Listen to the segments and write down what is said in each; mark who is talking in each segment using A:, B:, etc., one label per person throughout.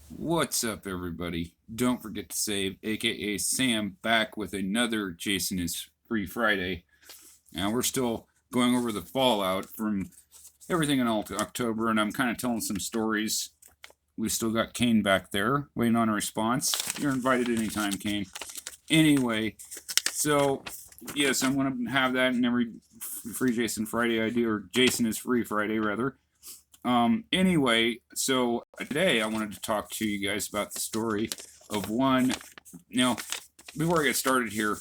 A: What's up, everybody? Don't forget to save, aka Sam, back with another Jason is Free Friday. Now, we're still going over the fallout from everything in October, and I'm kind of telling some stories. We still got Kane back there, waiting on a response. You're invited anytime, Kane. Anyway, so, yes, I'm going to have that in every Free Jason Friday I do, or Jason is Free Friday, rather. Anyway, so today I wanted to talk to you guys about the story of one. Now, before I get started here,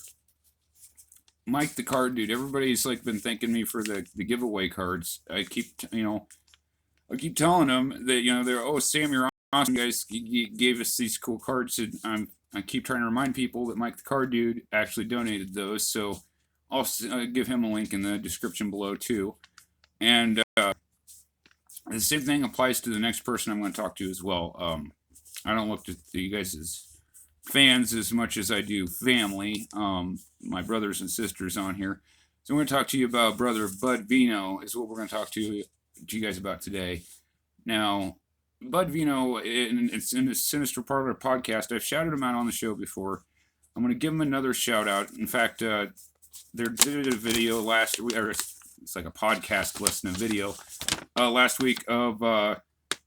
A: Mike the card dude. Everybody's like been thanking me for the giveaway cards. I keep I keep telling them that they're Sam, you're awesome. You guys gave us these cool cards, and I keep trying to remind people that Mike the card dude actually donated those. So I'll give him a link in the description below too. And the same thing applies to the next person I'm going to talk to as well. I don't look at you guys as fans as much as I do family. My brothers and sisters on here. So I'm going to talk to you about brother Bud Vino is what we're going to talk to you guys about today. Now, Bud Vino, it's in the Sinister Parlour podcast. I've shouted him out on the show before. I'm going to give him another shout out. In fact, they did a video last week, or it's like a podcast less than a video, last week of the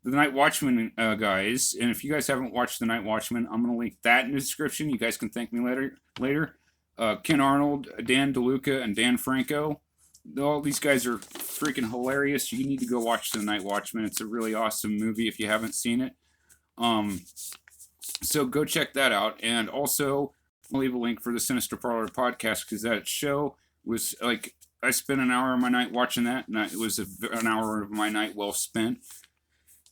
A: Night Watchman guys. And if you guys haven't watched the Night Watchman, I'm going to link that in the description. You guys can thank me later. Ken Arnold, Dan DeLuca, and Dan Franco. All these guys are freaking hilarious. You need to go watch the Night Watchman. It's a really awesome movie if you haven't seen it. So go check that out. And also, I'll leave a link for the Sinister Parlour podcast because that show was like, I spent an hour of my night watching that, and it was an hour of my night well spent.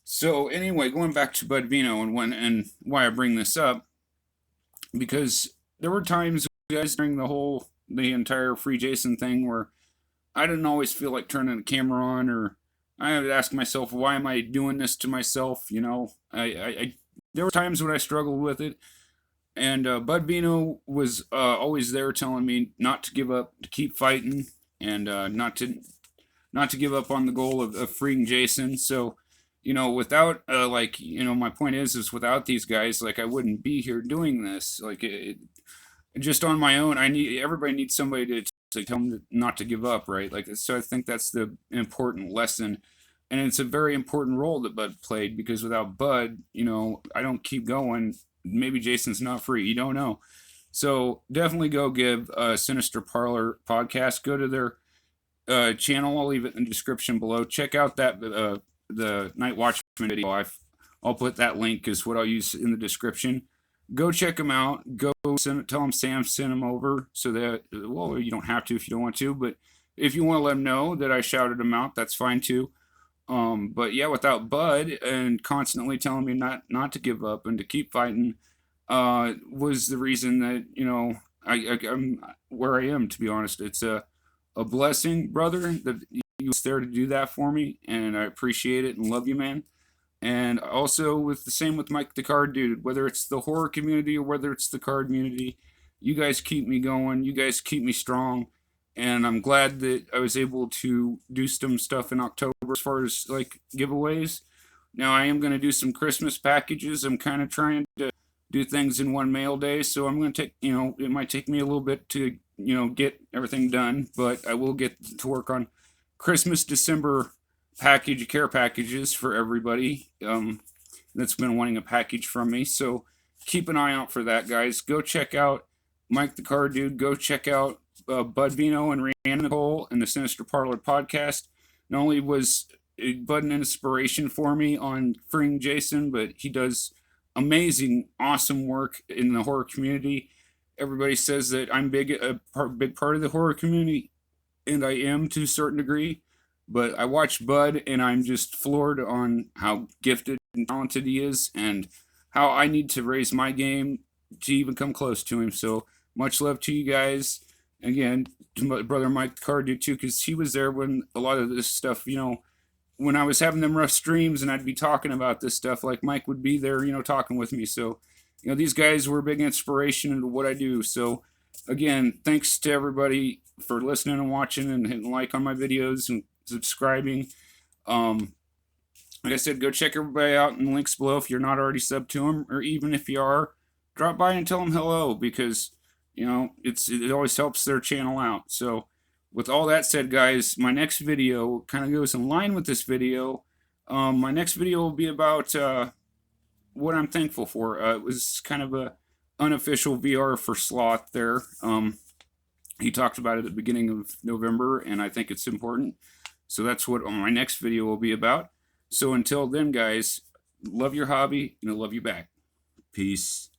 A: So anyway, going back to Bud Vino and why I bring this up, because there were times, guys, during the entire Free Jason thing where I didn't always feel like turning the camera on, or I would ask myself, why am I doing this to myself? I there were times when I struggled with it, and Bud Vino was always there telling me not to give up, to keep fighting, and not to give up on the goal of freeing Jason. So, without my point is without these guys, like, I wouldn't be here doing this. Like, just on my own, everybody needs somebody to tell them not to give up, right? Like, so I think that's the important lesson, and it's a very important role that Bud played, because without Bud, I don't keep going. Maybe Jason's not free. You don't know. So definitely go give Sinister Parlour podcast. Go to their channel. I'll leave it in the description below. Check out that the Night Watchman video. I'll put that link is what I'll use in the description. Go check them out. Go tell them Sam sent them over, so that, well, you don't have to if you don't want to, but if you want to let them know that I shouted them out, that's fine too. But yeah, without Bud and constantly telling me not to give up and to keep fighting, was the reason that I'm where I am. To be honest, it's a blessing, brother, that you was there to do that for me, and I appreciate it and love you, man. And also with the same with Mike the Card Dude, whether it's the horror community or whether it's the card community, you guys keep me going. You guys keep me strong. And I'm glad that I was able to do some stuff in October as far as like giveaways. Now I am going to do some Christmas packages. I'm kind of trying to do things in one mail day, so I'm going to take, it might take me a little bit to, get everything done, but I will get to work on Christmas, December care packages for everybody that's been wanting a package from me. So keep an eye out for that, guys. Go check out Mike the Card Dude. Go check out Bud Vino and Rhiannon Nicole and the Sinister Parlour podcast. Not only was Bud an inspiration for me on freeing Jason, but he does amazing, awesome work in the horror community. Everybody says that I'm a big part of the horror community, and I am to a certain degree. But I watch Bud, and I'm just floored on how gifted and talented he is, and how I need to raise my game to even come close to him. So much love to you guys. Again, to my brother Mike Cardew too, because he was there when a lot of this stuff, when I was having them rough streams and I'd be talking about this stuff, like Mike would be there, talking with me. So, these guys were a big inspiration into what I do. So, again, thanks to everybody for listening and watching and hitting like on my videos and subscribing. Like I said, go check everybody out in the links below if you're not already subbed to them, or even if you are, drop by and tell them hello, because it always helps their channel out. So with all that said, guys, my next video kind of goes in line with this video. My next video will be about what I'm thankful for. It was kind of a unofficial VR for Sloth there. He talked about it at the beginning of November, and I think it's important. So that's what my next video will be about. So until then, guys, love your hobby, and I love you back. Peace.